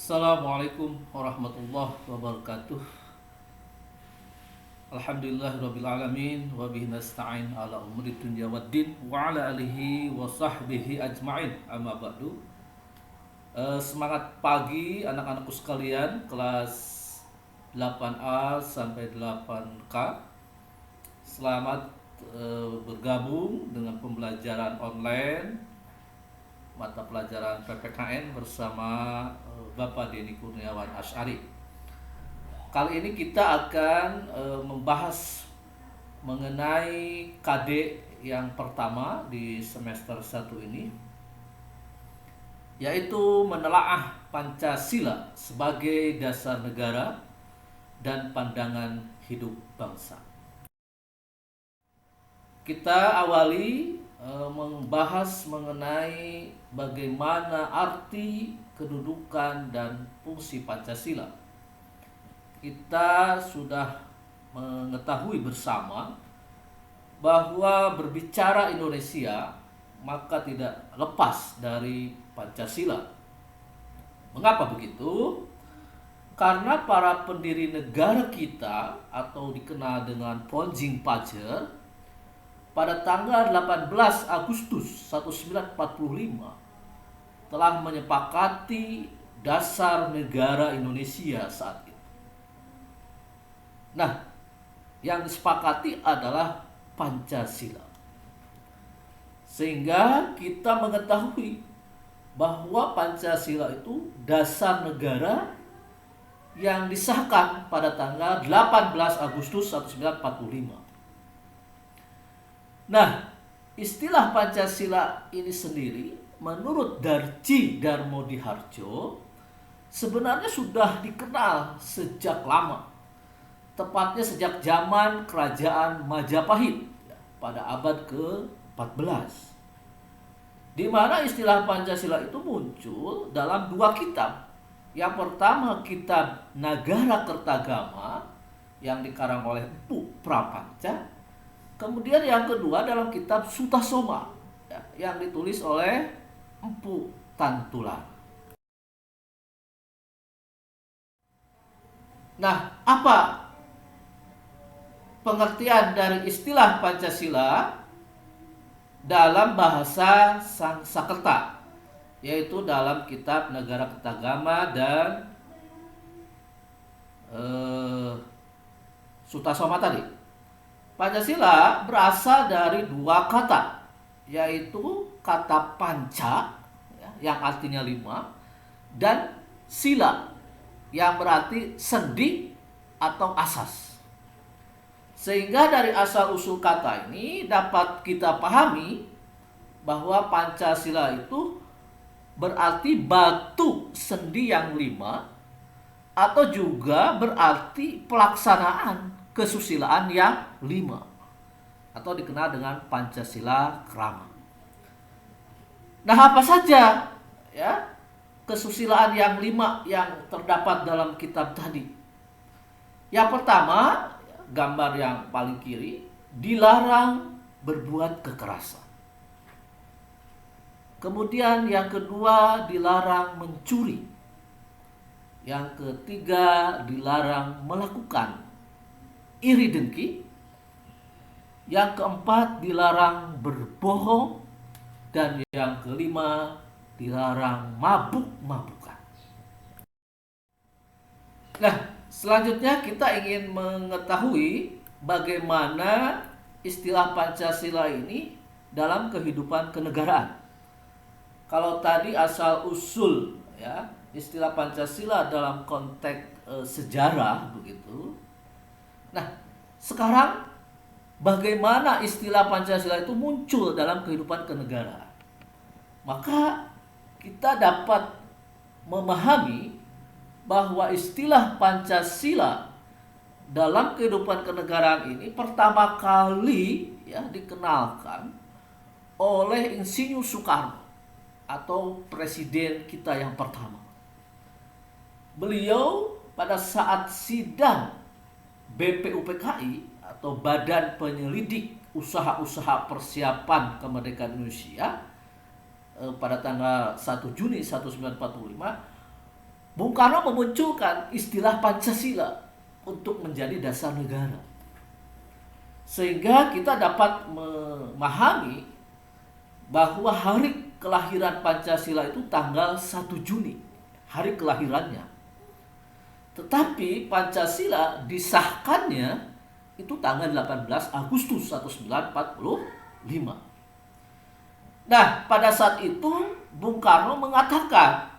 Assalamualaikum warahmatullahi wabarakatuh. Alhamdulillahirabbil alamin wa bihi nasta'in ala umuri dunya waddin wa ala alihi wa sahbihi ajmain. Amma ba'du. Semangat pagi anak-anakku sekalian kelas 8A sampai 8K. Selamat bergabung dengan pembelajaran online mata pelajaran PPKN bersama Bapak Denny Kurniawan Asy'ari. Kali ini kita akan membahas mengenai KD yang pertama di semester 1 ini, yaitu menelaah Pancasila sebagai dasar negara dan pandangan hidup bangsa. Kita awali membahas mengenai bagaimana arti, kedudukan, dan fungsi Pancasila. Kita sudah mengetahui bersama bahwa berbicara Indonesia maka tidak lepas dari Pancasila. Mengapa begitu? Karena para pendiri negara kita atau dikenal dengan Ponjing Pajer pada tanggal 18 Agustus 1945 telah menyepakati dasar negara Indonesia saat itu. Nah, yang disepakati adalah Pancasila. Sehingga kita mengetahui bahwa Pancasila itu dasar negara yang disahkan pada tanggal 18 Agustus 1945. Nah, istilah Pancasila ini sendiri menurut Darji Darmodihardjo sebenarnya sudah dikenal sejak lama, tepatnya sejak zaman Kerajaan Majapahit pada abad ke-14, di mana istilah Pancasila itu muncul dalam dua kitab. Yang pertama kitab Nagara Kertagama yang dikarang oleh Empu Prapanca. Kemudian yang kedua dalam kitab Sutasoma yang ditulis oleh Empu Tantular. Nah, apa pengertian dari istilah Pancasila dalam bahasa Sanskerta, yaitu dalam kitab Nagara Kertagama dan Sutasoma tadi? Pancasila berasal dari dua kata, yaitu kata panca yang artinya 5 dan sila yang berarti sendi atau asas. Sehingga dari asal-usul kata ini dapat kita pahami bahwa Pancasila itu berarti batu sendi yang 5, atau juga berarti pelaksanaan kesusilaan yang 5, atau dikenal dengan Pancasila Krama. Nah, apa saja ya kesusilaan yang 5 yang terdapat dalam kitab tadi? Yang pertama, gambar yang paling kiri, dilarang berbuat kekerasan. Kemudian yang kedua, dilarang mencuri. Yang ketiga, dilarang melakukan iri dengki. Yang keempat, dilarang berbohong. Dan yang kelima, dilarang mabuk-mabukan. Nah, selanjutnya kita ingin mengetahui bagaimana istilah Pancasila ini dalam kehidupan kenegaraan. Kalau tadi asal usul ya istilah Pancasila dalam konteks sejarah begitu. Nah, sekarang bagaimana istilah Pancasila itu muncul dalam kehidupan kenegaraan? Maka kita dapat memahami bahwa istilah Pancasila dalam kehidupan kenegaraan ini pertama kali ya dikenalkan oleh Insinyur Soekarno atau presiden kita yang pertama. Beliau pada saat sidang BPUPKI atau Badan Penyelidik Usaha-Usaha Persiapan Kemerdekaan Indonesia pada tanggal 1 Juni 1945 Bung Karno memunculkan istilah Pancasila untuk menjadi dasar negara. Sehingga kita dapat memahami bahwa hari kelahiran Pancasila itu tanggal 1 Juni, hari kelahirannya. Tetapi Pancasila disahkannya itu tanggal 18 Agustus 1945. Nah, pada saat itu Bung Karno mengatakan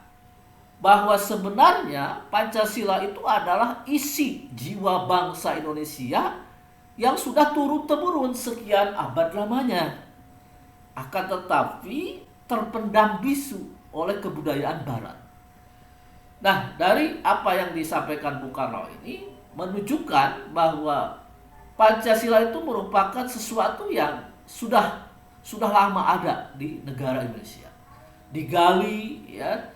bahwa sebenarnya Pancasila itu adalah isi jiwa bangsa Indonesia yang sudah turun-temurun sekian abad lamanya. Akan tetapi terpendam bisu oleh kebudayaan Barat. Nah, dari apa yang disampaikan Bung Karno ini menunjukkan bahwa Pancasila itu merupakan sesuatu yang sudah lama ada di negara Indonesia. Digali ya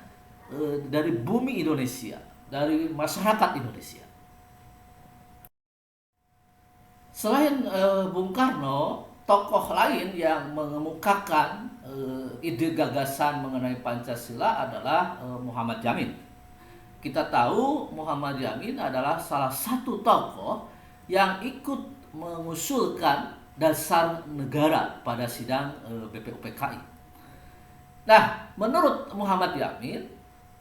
dari bumi Indonesia, dari masyarakat Indonesia. Selain Bung Karno, tokoh lain yang mengemukakan ide gagasan mengenai Pancasila adalah Muhammad Yamin. Kita tahu Muhammad Yamin adalah salah satu tokoh yang ikut mengusulkan dasar negara pada sidang BPUPKI. Nah, menurut Muhammad Yamin,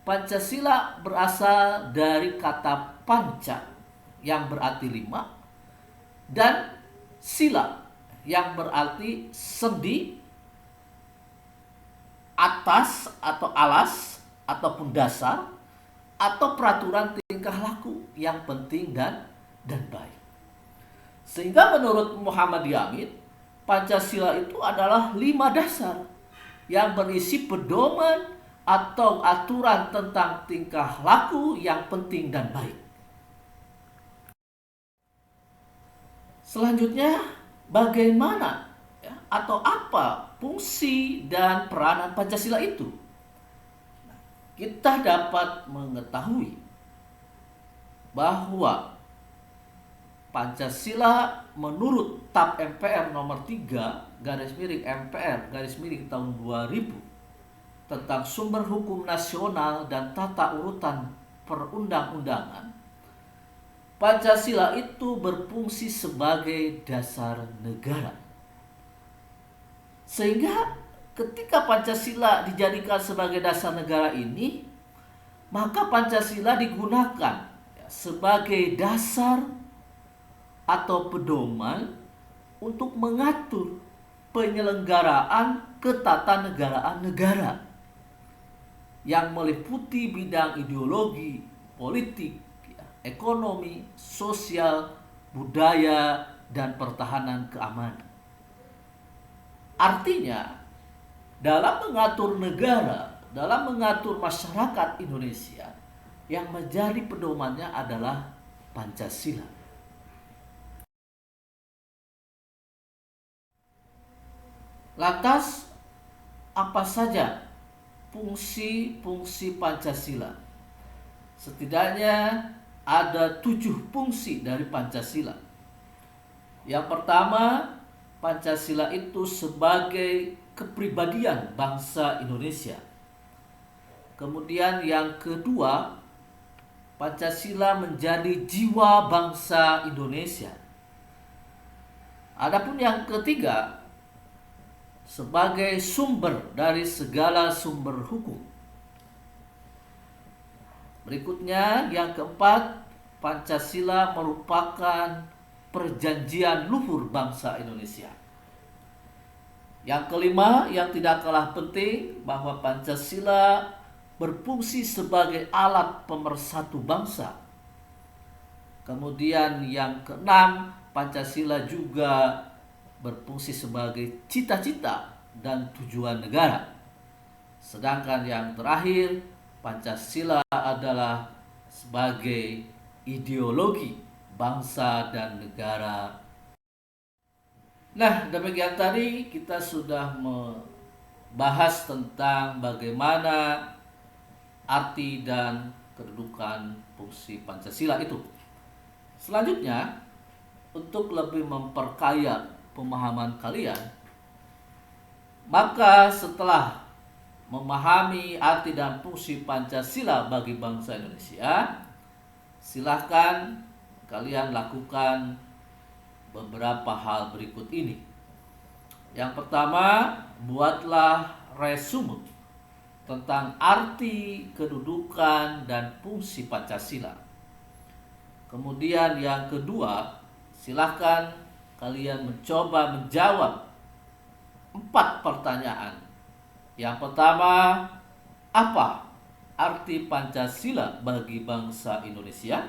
Pancasila berasal dari kata panca yang berarti 5 dan sila yang berarti sendi, atas atau alas ataupun dasar, atau peraturan tingkah laku yang penting dan baik. Sehingga menurut Muhammad Yamin, Pancasila itu adalah 5 dasar yang berisi pedoman atau aturan tentang tingkah laku yang penting dan baik. Selanjutnya, bagaimana atau apa fungsi dan peranan Pancasila itu? Kita dapat mengetahui bahwa Pancasila menurut TAP MPR nomor 3 /MPR tahun 2000 tentang sumber hukum nasional dan tata urutan perundang-undangan, Pancasila itu berfungsi sebagai dasar negara. Sehingga ketika Pancasila dijadikan sebagai dasar negara ini, maka Pancasila digunakan sebagai dasar atau pedoman untuk mengatur penyelenggaraan ketatanegaraan negara yang meliputi bidang ideologi, politik, ekonomi, sosial, budaya, dan pertahanan keamanan. Artinya, dalam mengatur negara, dalam mengatur masyarakat Indonesia, yang menjadi pedomannya adalah Pancasila. Lantas, apa saja fungsi-fungsi Pancasila? Setidaknya ada 7 fungsi dari Pancasila. Yang pertama, Pancasila itu sebagai kepribadian bangsa Indonesia. Kemudian yang kedua, Pancasila menjadi jiwa bangsa Indonesia. Adapun yang ketiga, sebagai sumber dari segala sumber hukum. Berikutnya, yang keempat, Pancasila merupakan perjanjian luhur bangsa Indonesia. Yang kelima, yang tidak kalah penting, bahwa Pancasila berfungsi sebagai alat pemersatu bangsa. Kemudian yang keenam, Pancasila juga berfungsi sebagai cita-cita dan tujuan negara. Sedangkan yang terakhir, Pancasila adalah sebagai ideologi bangsa dan negara. Nah, demikian tadi kita sudah membahas tentang bagaimana arti dan kedudukan fungsi Pancasila itu. Selanjutnya, untuk lebih memperkaya pemahaman kalian, maka setelah memahami arti dan fungsi Pancasila bagi bangsa Indonesia, silahkan kalian lakukan beberapa hal berikut ini. Yang pertama, buatlah resume tentang arti, kedudukan, dan fungsi Pancasila. Kemudian yang kedua, silahkan kalian mencoba menjawab 4 pertanyaan. Yang pertama, apa arti Pancasila bagi bangsa Indonesia?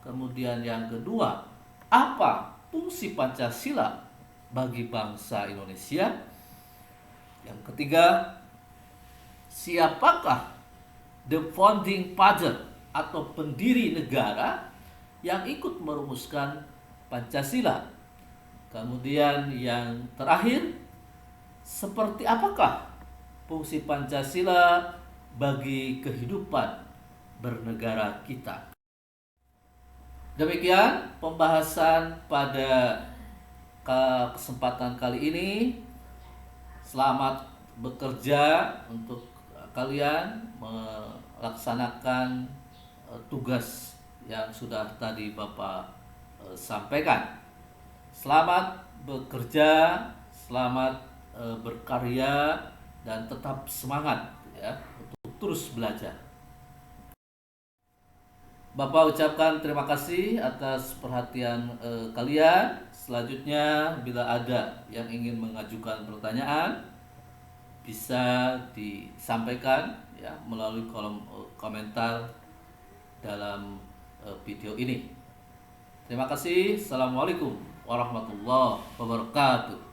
Kemudian yang kedua, apa fungsi Pancasila bagi bangsa Indonesia? Yang ketiga, siapakah the founding father atau pendiri negara yang ikut merumuskan Pancasila? Kemudian yang terakhir, seperti apakah fungsi Pancasila bagi kehidupan bernegara kita? Demikian pembahasan pada kesempatan kali ini. Selamat bekerja untuk kalian melaksanakan tugas yang sudah tadi Bapak sampaikan. Selamat bekerja, selamat berkarya, dan tetap semangat ya untuk terus belajar. Bapak ucapkan terima kasih atas perhatian kalian. Selanjutnya, bila ada yang ingin mengajukan pertanyaan, bisa disampaikan ya melalui kolom komentar dalam video ini. Terima kasih. Assalamualaikum warahmatullahi wabarakatuh.